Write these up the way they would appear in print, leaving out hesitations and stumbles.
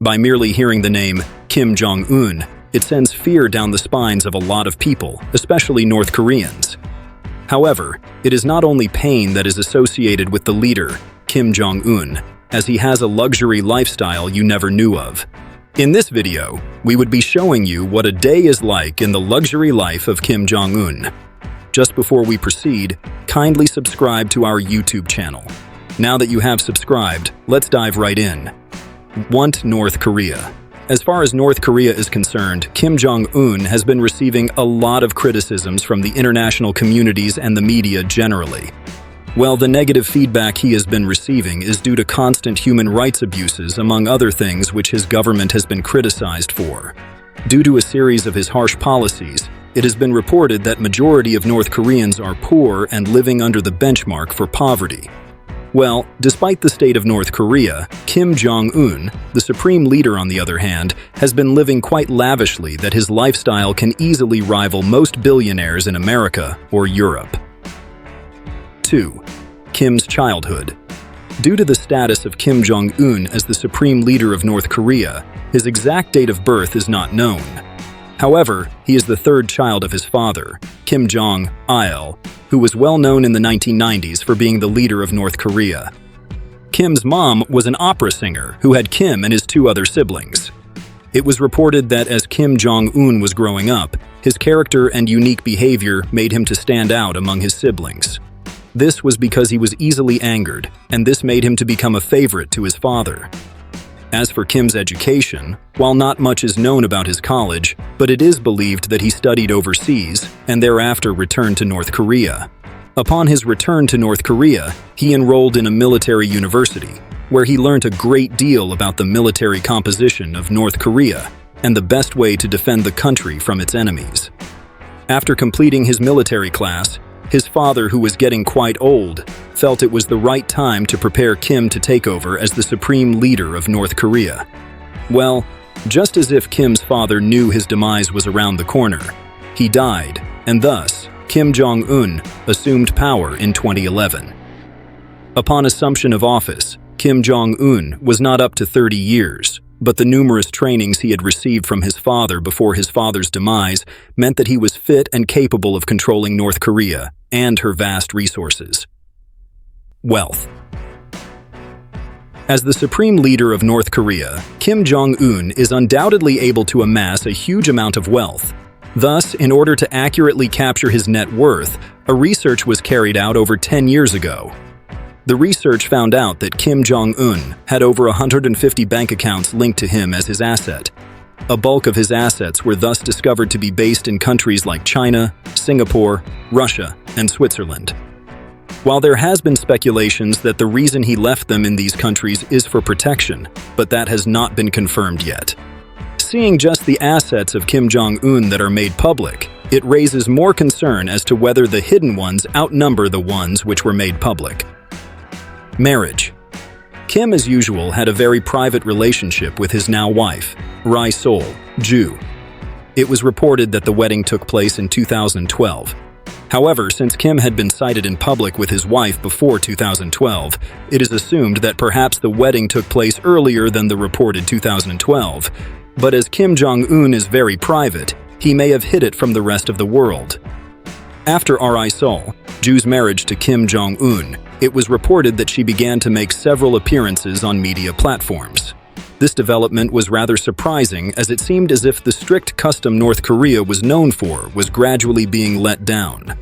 By merely hearing the name Kim Jong-un, it sends fear down the spines of a lot of people, especially North Koreans. However, it is not only pain that is associated with the leader, Kim Jong-un, as he has a luxury lifestyle you never knew of. In this video, we would be showing you what a day is like in the luxury life of Kim Jong-un. Just before we proceed, kindly subscribe to our YouTube channel. Now that you have subscribed, let's dive right in. North Korea. As far as North Korea is concerned, Kim Jong-un has been receiving a lot of criticisms from the international communities and the media generally. Well, the negative feedback he has been receiving is due to constant human rights abuses, among other things which his government has been criticized for. Due to a series of his harsh policies, it has been reported that majority of North Koreans are poor and living under the benchmark for poverty. Well, despite the state of North Korea, Kim Jong-un, the supreme leader on the other hand, has been living quite lavishly that his lifestyle can easily rival most billionaires in America or Europe. 2. Kim's childhood. Due to the status of Kim Jong-un as the supreme leader of North Korea, his exact date of birth is not known. However, he is the third child of his father, Kim Jong-il, who was well known in the 1990s for being the leader of North Korea. Kim's mom was an opera singer who had Kim and his two other siblings. It was reported that as Kim Jong-un was growing up, his character and unique behavior made him to stand out among his siblings. This was because he was easily angered, and this made him to become a favorite to his father. As for Kim's education, while not much is known about his college, but it is believed that he studied overseas and thereafter returned to North Korea. Upon his return to North Korea, he enrolled in a military university, where he learned a great deal about the military composition of North Korea and the best way to defend the country from its enemies. After completing his military class, his father, who was getting quite old, felt it was the right time to prepare Kim to take over as the supreme leader of North Korea. Well, just as if Kim's father knew his demise was around the corner, he died, and thus, Kim Jong-un assumed power in 2011. Upon assumption of office, Kim Jong-un was not up to 30 years, but the numerous trainings he had received from his father before his father's demise meant that he was fit and capable of controlling North Korea and her vast resources. Wealth. As the supreme leader of North Korea, Kim Jong-un is undoubtedly able to amass a huge amount of wealth. Thus, in order to accurately capture his net worth, a research was carried out over 10 years ago. The research found out that Kim Jong-un had over 150 bank accounts linked to him as his asset. A bulk of his assets were thus discovered to be based in countries like China, Singapore, Russia, and Switzerland. While there has been speculations that the reason he left them in these countries is for protection, but that has not been confirmed yet. Seeing just the assets of Kim Jong-un that are made public, it raises more concern as to whether the hidden ones outnumber the ones which were made public. Marriage. Kim, as usual, had a very private relationship with his now wife, Sol, Ju. It was reported that the wedding took place in 2012. However, since Kim had been sighted in public with his wife before 2012, it is assumed that perhaps the wedding took place earlier than the reported 2012. But as Kim Jong-un is very private, he may have hid it from the rest of the world. After Sol, Ju's marriage to Kim Jong-un, it was reported that she began to make several appearances on media platforms. This development was rather surprising, as it seemed as if the strict custom North Korea was known for was gradually being let down.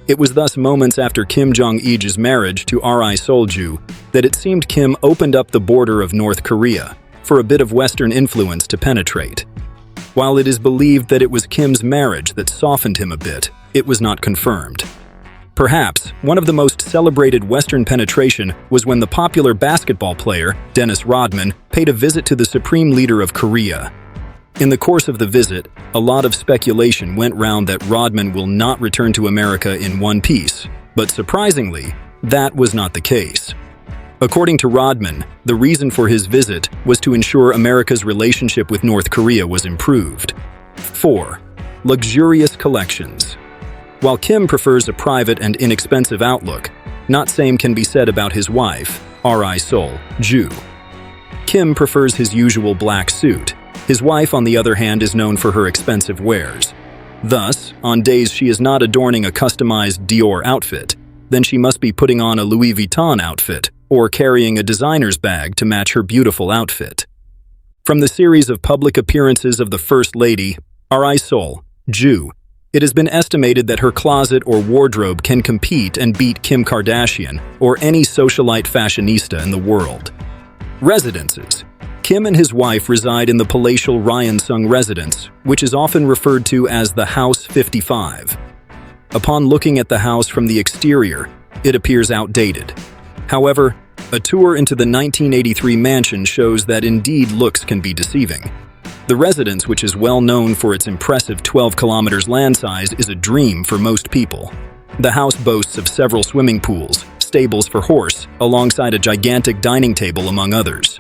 It was thus moments after Kim Jong-il's marriage to Ju that it seemed Kim opened up the border of North Korea for a bit of Western influence to penetrate. While it is believed that it was Kim's marriage that softened him a bit, it was not confirmed. Perhaps one of the most celebrated Western penetration was when the popular basketball player, Dennis Rodman, paid a visit to the supreme leader of Korea. In the course of the visit, a lot of speculation went round that Rodman will not return to America in one piece, but surprisingly, that was not the case. According to Rodman, the reason for his visit was to ensure America's relationship with North Korea was improved. 4. Luxurious collections. While Kim prefers a private and inexpensive outlook, not same can be said about his wife, Sol, Ju. Kim prefers his usual black suit. His wife, on the other hand, is known for her expensive wares. Thus, on days she is not adorning a customized Dior outfit, then she must be putting on a Louis Vuitton outfit or carrying a designer's bag to match her beautiful outfit. From the series of public appearances of the First Lady, R.I. Seol, Ju, it has been estimated that her closet or wardrobe can compete and beat Kim Kardashian or any socialite fashionista in the world. Residences. Kim and his wife reside in the palatial Ryan-sung residence, which is often referred to as the House 55. Upon looking at the house from the exterior, it appears outdated. However, a tour into the 1983 mansion shows that indeed looks can be deceiving. The residence, which is well known for its impressive 12 kilometers land size, is a dream for most people. The house boasts of several swimming pools, stables for horse, alongside a gigantic dining table among others.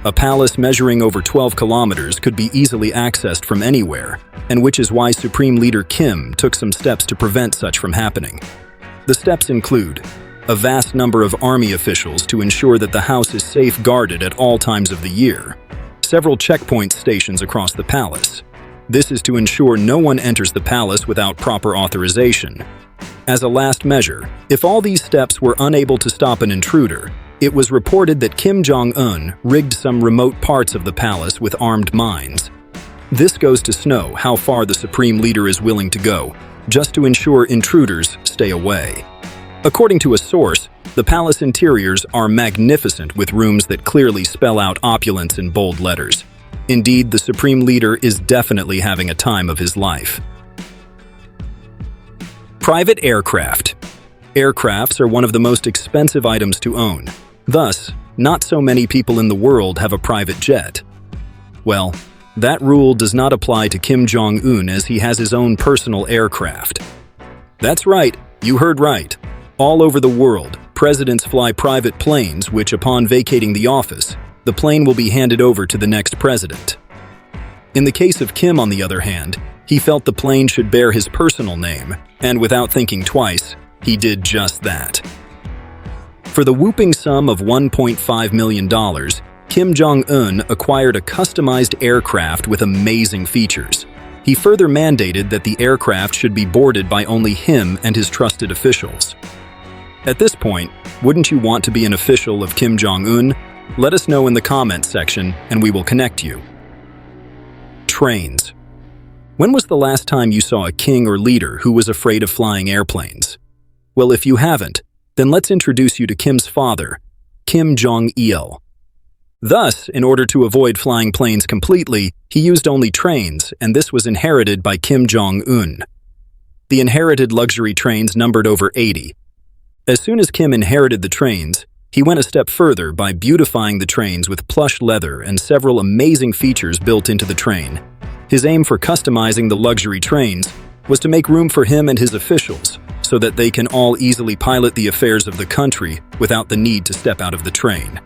A palace measuring over 12 kilometers could be easily accessed from anywhere, and which is why Supreme Leader Kim took some steps to prevent such from happening. The steps include a vast number of army officials to ensure that the house is safe guarded at all times of the year, several checkpoint stations across the palace. This is to ensure no one enters the palace without proper authorization. As a last measure, if all these steps were unable to stop an intruder, it was reported that Kim Jong-un rigged some remote parts of the palace with armed mines. This goes to show how far the Supreme Leader is willing to go, just to ensure intruders stay away. According to a source, the palace interiors are magnificent with rooms that clearly spell out opulence in bold letters. Indeed, the Supreme Leader is definitely having a time of his life. Private aircraft. Aircrafts are one of the most expensive items to own. Thus, not so many people in the world have a private jet. Well, that rule does not apply to Kim Jong-un as he has his own personal aircraft. That's right, you heard right. All over the world, presidents fly private planes which, upon vacating the office, the plane will be handed over to the next president. In the case of Kim, on the other hand, he felt the plane should bear his personal name, and without thinking twice, he did just that. For the whooping sum of $1.5 million, Kim Jong-un acquired a customized aircraft with amazing features. He further mandated that the aircraft should be boarded by only him and his trusted officials. At this point, wouldn't you want to be an official of Kim Jong-un? Let us know in the comments section and we will connect you. Trains. When was the last time you saw a king or leader who was afraid of flying airplanes? Well, if you haven't, then let's introduce you to Kim's father, Kim Jong-il. Thus, in order to avoid flying planes completely, he used only trains, and this was inherited by Kim Jong-un. The inherited luxury trains numbered over 80. As soon as Kim inherited the trains, he went a step further by beautifying the trains with plush leather and several amazing features built into the train. His aim for customizing the luxury trains was to make room for him and his officials, so that they can all easily pilot the affairs of the country without the need to step out of the train.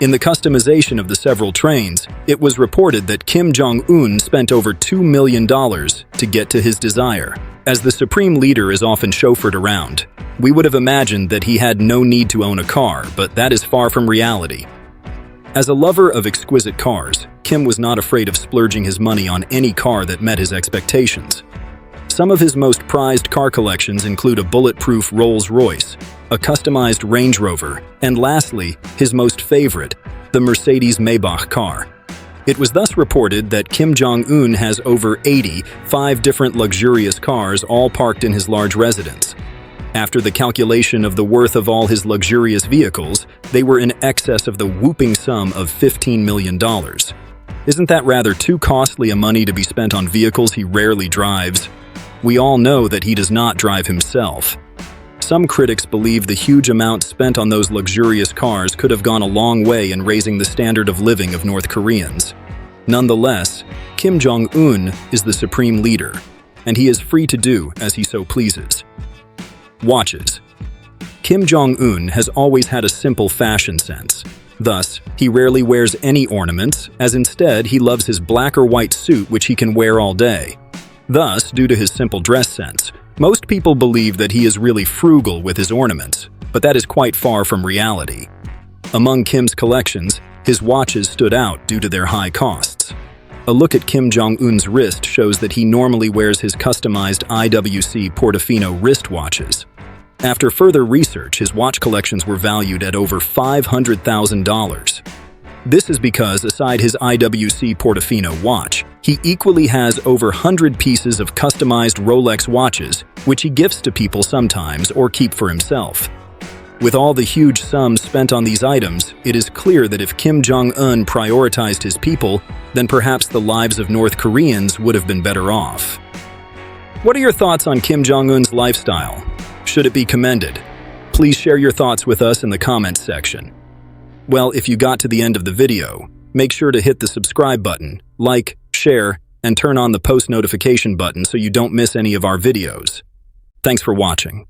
In the customization of the several trains, it was reported that Kim Jong-un spent over $2 million to get to his desire. As the Supreme Leader is often chauffeured around, we would have imagined that he had no need to own a car, but that is far from reality. As a lover of exquisite cars, Kim was not afraid of splurging his money on any car that met his expectations. Some of his most prized car collections include a bulletproof Rolls-Royce, a customized Range Rover, and lastly, his most favorite, the Mercedes-Maybach car. It was thus reported that Kim Jong-un has over 85 different luxurious cars all parked in his large residence. After the calculation of the worth of all his luxurious vehicles, they were in excess of the whooping sum of $15 million. Isn't that rather too costly a money to be spent on vehicles he rarely drives? We all know that he does not drive himself. Some critics believe the huge amount spent on those luxurious cars could have gone a long way in raising the standard of living of North Koreans. Nonetheless, Kim Jong-un is the supreme leader, and he is free to do as he so pleases. Watches. Kim Jong-un has always had a simple fashion sense. Thus, he rarely wears any ornaments, as instead he loves his black or white suit which he can wear all day. Thus, due to his simple dress sense, most people believe that he is really frugal with his ornaments, but that is quite far from reality. Among Kim's collections, His watches stood out due to their high costs. A look at Kim Jong-un's wrist shows that he normally wears his customized IWC Portofino wristwatches. After further research, his watch collections were valued at over $500,000. This is because, aside his IWC Portofino watch, he equally has over 100 pieces of customized Rolex watches, which he gifts to people sometimes or keep for himself. With all the huge sums spent on these items, it is clear that if Kim Jong-un prioritized his people, then perhaps the lives of North Koreans would have been better off. What are your thoughts on Kim Jong-un's lifestyle? Should it be commended? Please share your thoughts with us in the comments section. Well, if you got to the end of the video, make sure to hit the subscribe button, like, share, and turn on the post notification button so you don't miss any of our videos. Thanks for watching.